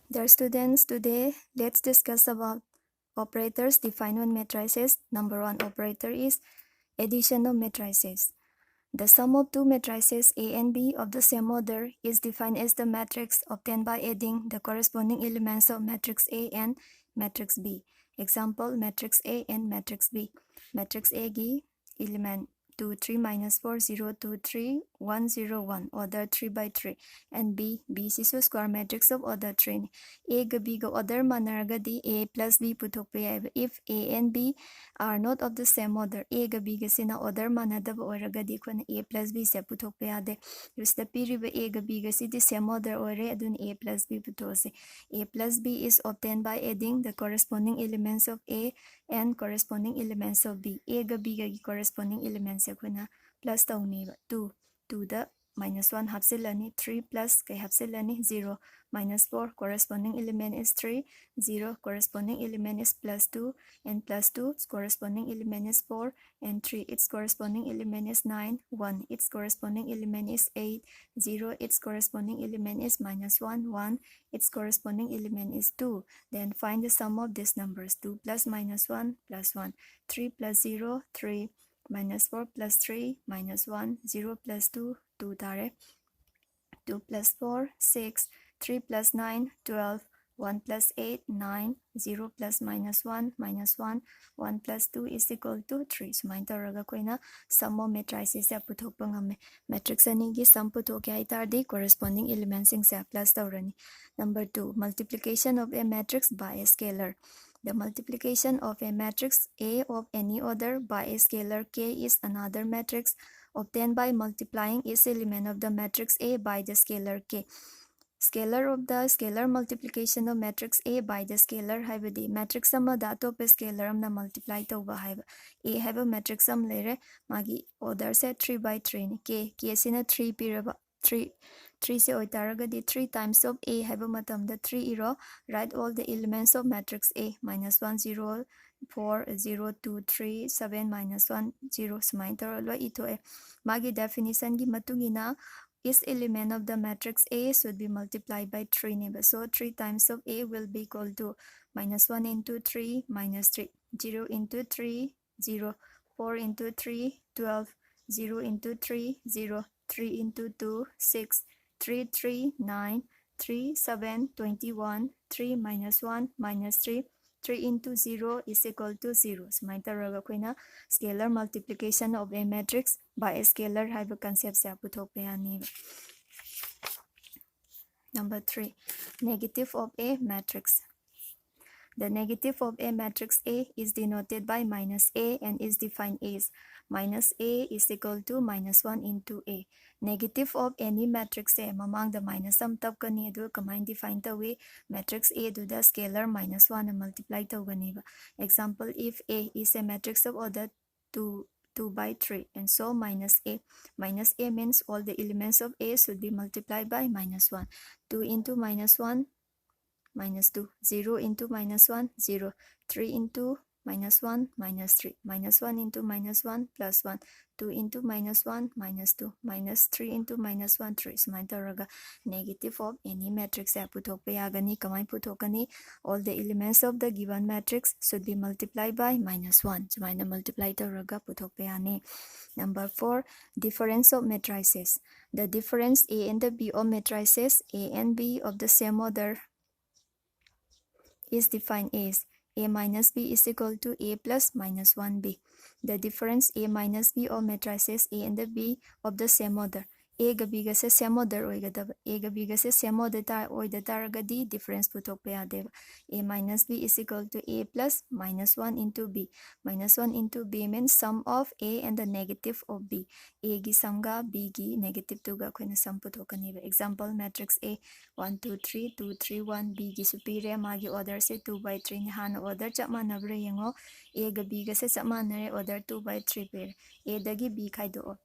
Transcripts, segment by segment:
Dear students, today let's discuss about operators defined on matrices. Number one operator is addition of matrices. The sum of two matrices A and B of the same order is defined as the matrix obtained by adding the corresponding elements of matrix A and matrix B. Example, matrix A and matrix B. Matrix A gi element 2 3 minus 4 0 2 3 1 0 1 order 3 by 3 and B is a square matrix of order 3. A ga B ga order manaragadi A plus B puthokpa yai. If A and B are not of the same order, A ga B ga sina order manadaba oiragadi khona A plus B se puthokpa yade. Usda piriba A ga B ga sidi same order oire adun A plus B puthose. A plus B is obtained by adding the corresponding elements of A and corresponding elements of B. A ga B ga corresponding elements se khona plus tauni 2 the minus 1 hapsilani 3 plus kai hapsilani 0 minus 4 corresponding element is 3 0 corresponding element is plus 2 and plus 2 its corresponding element is 4 and 3 its corresponding element is 9 1 its corresponding element is 8 0 its corresponding element is minus 1 1 its corresponding element is 2. Then find the sum of these numbers. 2 plus minus 1 plus 1 3 plus 0 3 minus 4 plus 3 minus 1 0 plus 2 2 tare 2 plus 4 6 3 plus 9 12 1 plus 8 9 0 plus minus 1 minus 1 1 plus 2 is equal to 3. Sumain taraga koina sum of matrices ya puthokpa ngame. Matrix ani gi sum puthokya itardi corresponding elements sing sa plus taurani. Number 2 multiplication of a matrix by a scalar. The multiplication of a matrix A of any order by a scalar K is another matrix obtained by multiplying each element of the matrix A by the scalar K. Scalar of the scalar multiplication of matrix A by the scalar haibadi matrix amada atop scalar amna multiply tauba haiba. A have a matrix am lere magi order se 3 by 3 ni K sina 3 piraba 3 se oitaragadi 3 times of A have a matam the 3 iro write all the elements of matrix A minus 1 0 4 0 2 3 7 minus 1 0 sumain taralo ito magi definition gi matungina each element of the matrix A should be multiplied by 3 neighbor. So 3 times of A will be equal to minus 1 into 3 minus 3 0 into 3 0 4 into 3 12 0 into 3 0 3 into 2 6 3 3 9 3 7 21 3 minus 1 minus 3 3 into 0 is equal to 0. So my taraga koina scalar multiplication of a matrix by a scalar have a concept sa puthokpa yani. Number 3 negative of a matrix. The negative of a matrix A is denoted by minus A and is defined as minus A is equal to minus 1 into A. Negative of any matrix A among the minus sum tab kani adu kamine define the way matrix A do the scalar minus 1 and multiply the ganiba. Example, if A is a matrix of order 2 by 3 and so minus A means all the elements of A should be multiplied by minus 1. 2 into minus 1 minus 2 0 into minus 1 0 3 into minus 1 minus 3 minus 1 into minus 1 plus 1 2 into minus 1 minus 2 minus 3 into minus 1 3 sumain taraga negative of any matrix ya puthokpa yagani kamai puthokani all the elements of the given matrix should be multiplied by minus 1 sumaina multiply taraga puthokpa yani. Number 4 difference of matrices. The difference A and the B of matrices A and B of the same order is defined as A minus B is equal to A plus minus 1B. The difference A minus B of matrices A and the B of the same order. A ga B ga se same order oigadaba. A ga B ga se same order oida taragadi difference puthokpa yadeba. A minus B is equal to A plus minus 1 into B. Minus 1 into B means sum of A and the negative of B. A gi sum ga B gi negative 2 ga koina sum puthokaniba. Example, matrix A 1 2 3 2 3 1 B gi superior magi order se 2 by 3 ni hana order chap manabra yengo. A ga B ga se chap manare order 2 by 3 pair. A dagi B khaido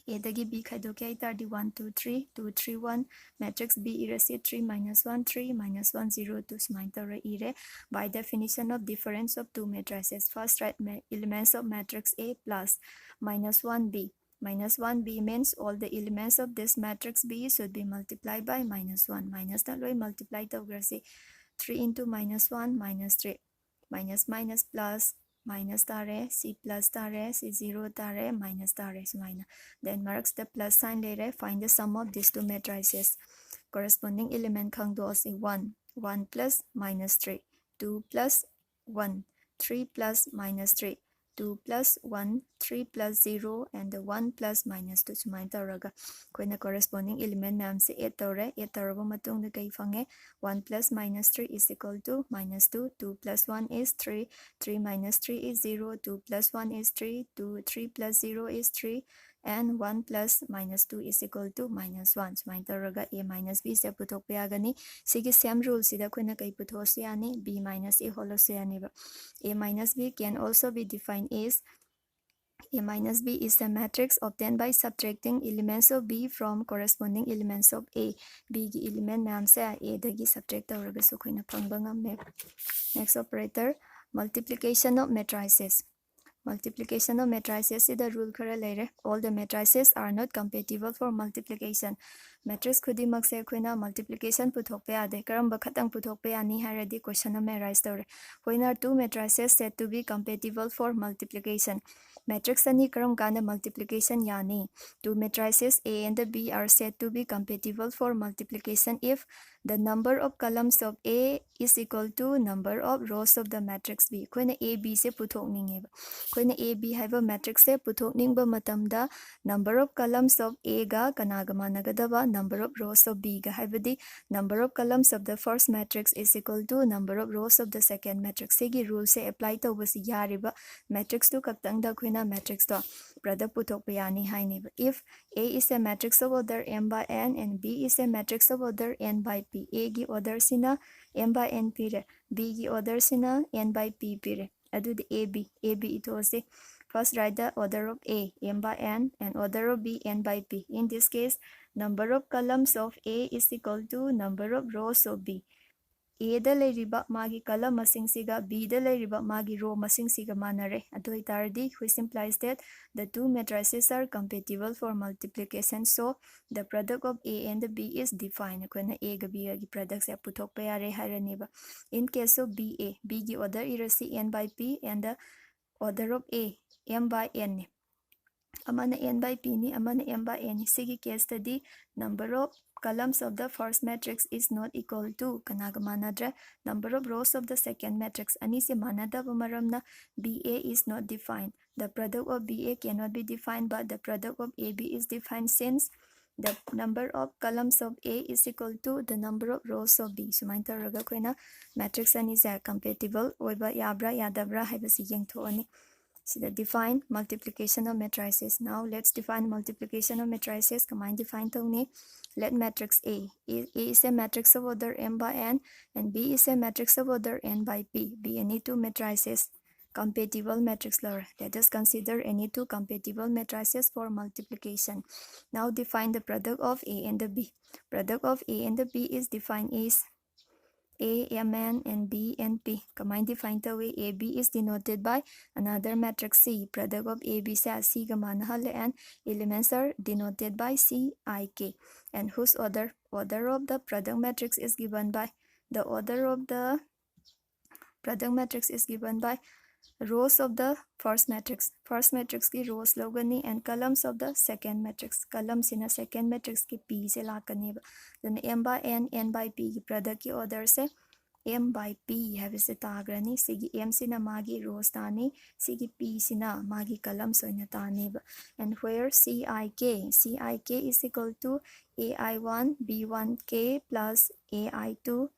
A dagi B khaido kya itardi 1 2 3 2 3 1 matrix B irasi 3 minus 1 3 minus 1 0 2 sumain tara ire. By definition of difference of two matrices, first write elements of matrix A plus minus 1 B minus 1b means all the elements of this matrix B should be multiplied by minus 1. Minus na loy multiply tawgrasi 3 into minus 1 minus 3 minus minus plus minus tare C plus tare C 0 tare minus tare minus. Then marks the plus sign later. Find the sum of these two matrices. Corresponding element khangdo si 1 1 plus minus 3 2 plus 1 3 plus minus 3 2 plus 1 3 plus 0 and the 1 plus minus 2 sumain tawraga koina corresponding element naam se 8 tawre 8 tawraba matung da kai fange 1 plus minus 3 is equal to minus 2 2 plus 1 is 3 3 minus 3 is 0 2 plus 1 is 3 2 3 plus 0 is 3 and 1 plus minus 2 is equal to minus 1 sumain tawraga a minus b se puthok pa yagani sigi same rule sida koina kai puthosu yani b minus a whole se yani ba a minus b can also be defined as a minus b is a matrix obtained by subtracting elements of b from corresponding elements of a. B ki element naam se a dagi subtract tawraga su koina phangba ngamme. Next operator, multiplication of matrices. Multiplication of matrices is the rule khara later. All the matrices are not compatible for multiplication. Matrix khudimak se khoina multiplication puthok pa ade karamba khatang puthok pa ani haradi question am arise tawre. When are two matrices said to be compatible for multiplication? Matrix ani karam kana multiplication yani. Two matrices A and the B are said to be compatible for multiplication if the number of columns of A is equal to number of rows of the matrix B. Khoina A B se puthok ningeba. Khoina A B have a matrix se puthok ningba matamda number of columns of A ga kanaga managadaba number of rows of B ga habadi number of columns of the first matrix is equal to number of rows of the second matrix. Segi rule se apply tawbasi yariba matrix to kaktang da khoina matrix to product puthok pa yani haineba. If A is a matrix of order m by n and B is a matrix of order n by p. A gi order sina m by n pire, B gi order sina n by p pire. Adu the AB ito se. First write the order of A m by n and order of B n by p. In this case, number of columns of A is equal to number of rows of B. A da layriba magi column masing siga B da layriba magi row masing siga manare. Adu itardi which implies that the two matrices are compatible for multiplication. So the product of A and the B is defined. Kona A ga B gi product se puthok pa yare haraniba. In case of B gi order irasi n by p and the order of A m by n. Amana n by p ni amana m by n. Sigi case study number of columns of the first matrix is not equal to kanaga manadra number of rows of the second matrix. Ani se manada maramna BA is not defined. The product of BA cannot be defined, but the product of AB is defined since the number of columns of A is equal to the number of rows of B. Sumain taraga koina matrix ani is compatible oiba yabra yadabra haibasi yengthoani. So the define multiplication of matrices. Now let's define multiplication of matrices. Command define tawni. Let matrix A is a matrix of order m by n and B is a matrix of order n by p. Be any two matrices compatible matrix law. Let us consider any two compatible matrices for multiplication. Now define the product of A and the B. Product of A and the B is defined as A, Mn and B and P. Combine define the way AB is denoted by another matrix C. Product of AB sa C gamanahal and elements are denoted by C, I, K. And whose order? Order of the product matrix is given by the order of the product matrix is given by rows of the first matrix. First matrix ki rows logani and columns of the second matrix. Columns in a second matrix ki P se lakani ba. Then M by N, N by P ki product ki order se M by P have se tagrani. Sigi M sina magi rows tani. Sigi P sina magi columns oina tani ba. And where CIK is equal to AI1 B1K plus AI2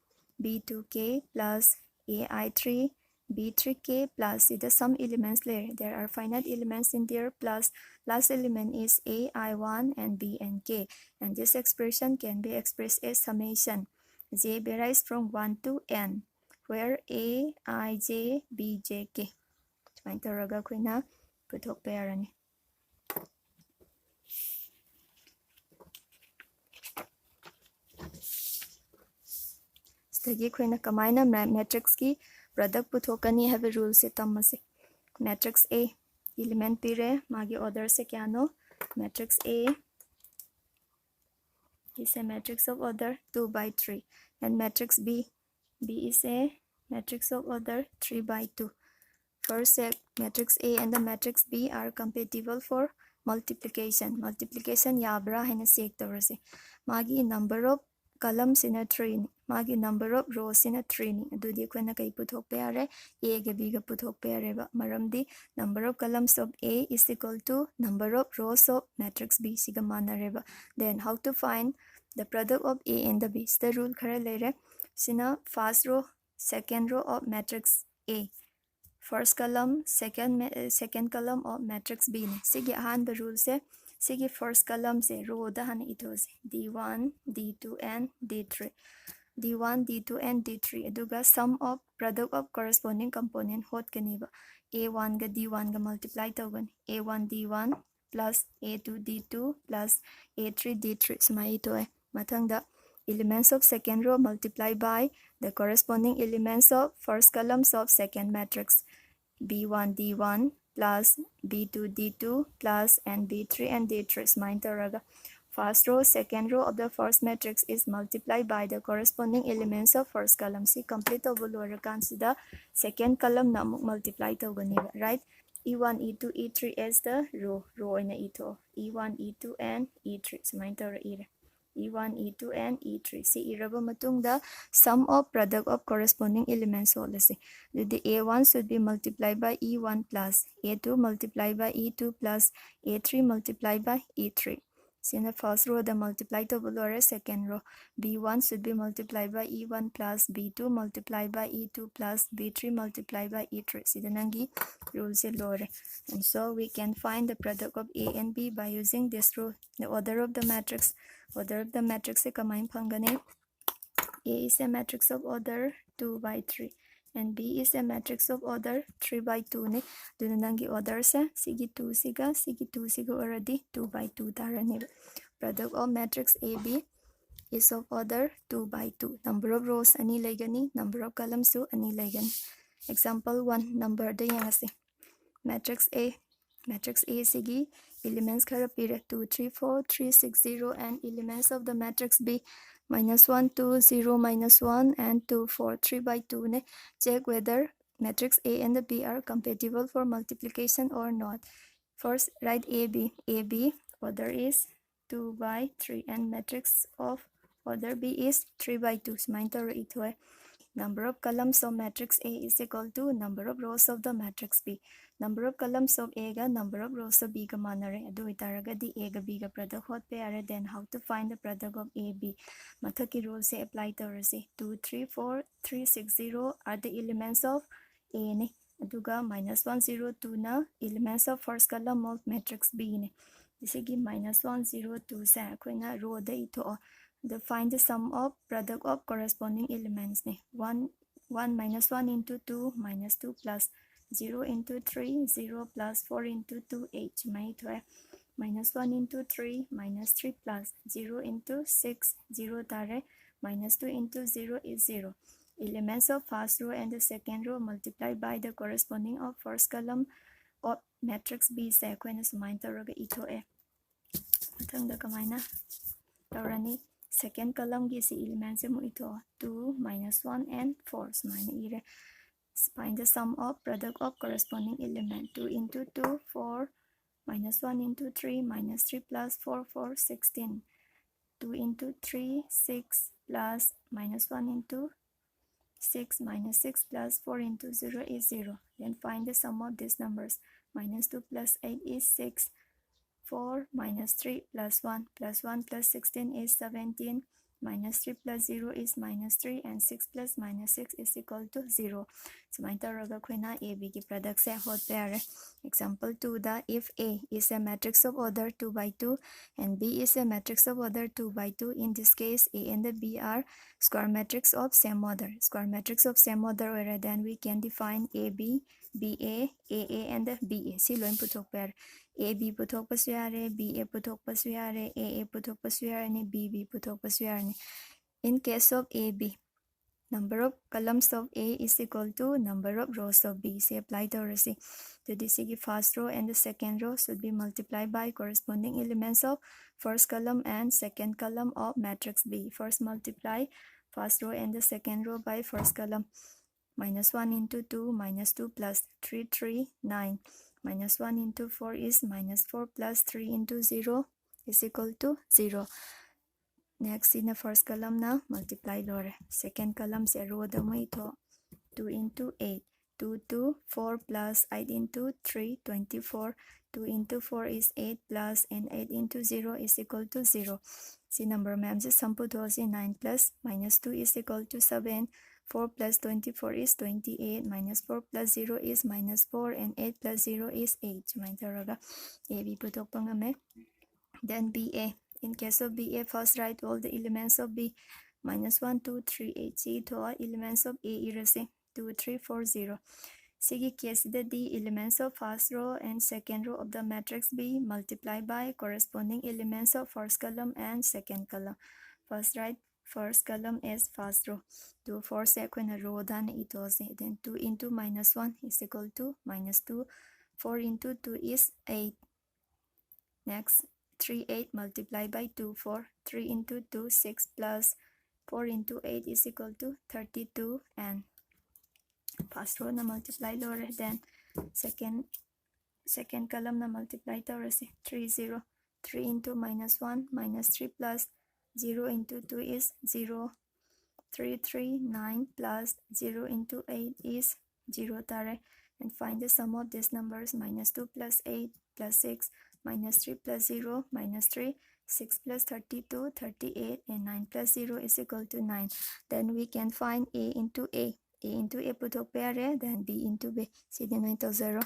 B2K plus AI3 B3K plus the sum elements layer. There are finite elements in there plus last element is AI1 and B and K. And this expression can be expressed as summation. J varies from 1 to n where A, I, J, B, J, K. May taraga ko na putok pera ni. Stagi ko na kamay na matrix ki product puthokani have a rule se tamase. Matrix A element pire magi order se kya no matrix A is a matrix of order 2 by 3, and matrix B is a matrix of order 3 by 2. First, matrix A and the matrix B are compatible for multiplication. Multiplication yabra haina check tawrase. Magi number of columns in a 3 ni. Magi number of rows in a 3 ni. Adudi koina kai puthokpa yare A ga B ga puthokpa yare ba. Maramdi number of columns of A is equal to number of rows of matrix B siga manare ba. Then how to find the product of A and the B? The rule khara lere. Sina first row, second row of matrix A. First column, second column of matrix B ne. Sige ahan rule se sige first column se row da han ito se D1, D2 and D3. D1, D2 and D3. Aduga sum of product of corresponding component hot kaniba. A1 ga D1 ga multiply tawgan. A1 D1 plus A2 D2 plus A3 D3. Sumai ito Mathangda elements of second row multiply by the corresponding elements of first columns of second matrix. B1 D1 plus B2 D2 plus and B3 and D3 smain taraga. First row, second row of the first matrix is multiplied by the corresponding elements of first column. See, complete of the second column na multiply to right? E1, E2, E3 is the row in ito. E1, E2 and E3 smain tara E1, E2 and E3. See, iraba matung the sum of product of corresponding elements. So let's say the A1 should be multiplied by E1 plus A2 multiplied by E2 plus A3 multiplied by E3. See in the first row the multiply to below second row. B1 should be multiplied by E1 plus B2 multiplied by E2 plus B3 multiplied by E3. See the nangi rules lore. And so we can find the product of A and B by using this rule. The order of the matrix. Order of the matrix kamain phangane. A is a matrix of order 2 by 3 and B is a matrix of order 3 by 2 ne. Dunanangi order sa sige 2 siga already 2 by 2 tarani. Product of matrix AB is of order 2 by 2. Number of rows ani laigani, number of columns so ani laigani. Example 1 number de yangase. Matrix A sigi elements khara pire 2 3 4 3 6 0 and elements of the matrix B -1 2 0 -1 and 2 4 3 by 2 ne. Check whether matrix A and the B are compatible for multiplication or not. First write AB order is 2 by 3 and matrix of order B is 3 by 2. Smain taro ito Number of columns of matrix A is equal to number of rows of the matrix B. Number of columns of A ga number of rows of B ga manare. Adu itaraga di A ga B ga product hot pe are. Then how to find the product of AB? Mathaki rule se apply tarase. 2 3 4 3 6 0 are the elements of A ne. Aduga -1 0 2 na elements of first column of matrix B ne. Isigi -1 0 2 sa koina row da ito find the sum of product of corresponding elements ne. 1 -1 into 2 -2 plus 0 into 3 0 plus 4 into 2 8 -1 into 3 -3 plus 0 into 6 0 tare -2 into 0 is 0. Elements of first row and the second row multiplied by the corresponding of first column of matrix B sa koina sumain taraga ito mathangda kamaina tarani. Second column gi si elements mo ito 2 -1 and 4 sumaina ire. Find the sum of product of corresponding element. 2 into 2 4 -1 into 3 -3 plus 4 4 16. 2 into 3 6 plus -1 into 6 -6 plus 4 into 0 is 0. Then find the sum of these numbers. -2 plus 8 is 6. 4 -3 plus 1 plus 1 plus 16 is 17. -3 plus 0 is -3 and 6 plus -6 is equal to 0. So my taraga koina A B ki product se hot pair. Example 2 the if A is a matrix of order 2 by 2 and B is a matrix of order 2 by 2, in this case A and the B are square matrix of same order. Square matrix of same order where then we can define AB, BA, AA and the BA. Si loin putok pair. AB putok pasu yare, BA putok pasu yare, AA putok pasu yare, BB putok pasu yare. In case of AB, number of columns of A is equal to number of rows of B. So apply the recipe. So this first row and the second row should be multiplied by corresponding elements of first column and second column of matrix B. First multiply first row and the second row by first column. Minus 1 into 2 minus 2 plus 3, 3, 9. Minus 1 into 4 is minus 4 plus 3 into 0 is equal to 0. Next, in the first column na multiply lore. Second column 0 damo ito. 2 into 8. 2 to 4 plus 8 into 3, 24. 2 into 4 is 8 plus and 8 into 0 is equal to 0. See number ma'am se sampu to 9 plus minus 2 is equal to 7. 4 plus 24 is 28. Minus 4 plus 0 is minus 4 and 8 plus 0 is 8. Sumain taraga. A, B putok pangame. Then BA. In case of BA, first write all the elements of B. Minus 1, 2, 3, 8. See ito elements of A erase 2, 3, 4, 0. Sige case the elements of first row and second row of the matrix B multiply by corresponding elements of first column and second column. First write first column is first row. 2, 4 second row dan ito. Then 2 into minus 1 is equal to minus 2. 4 into 2 is 8. Next, 3, 8 multiplied by 2, 4. 3 into 2, 6 plus 4 into 8 is equal to 32. And first row na multiply lower, then second column na multiply tower 3, 0. 3 into minus 1 minus 3 plus 0 into 2 is 0. 3, 3, 9 plus 0 into 8 is 0 tare. And find the sum of these numbers. Minus 2 plus 8 plus 6 minus 3 plus 0 minus 3. 6 plus 32, 38, and 9 plus 0 is equal to 9. Then we can find A into A. A into A putok pare, then B into B. See the 0.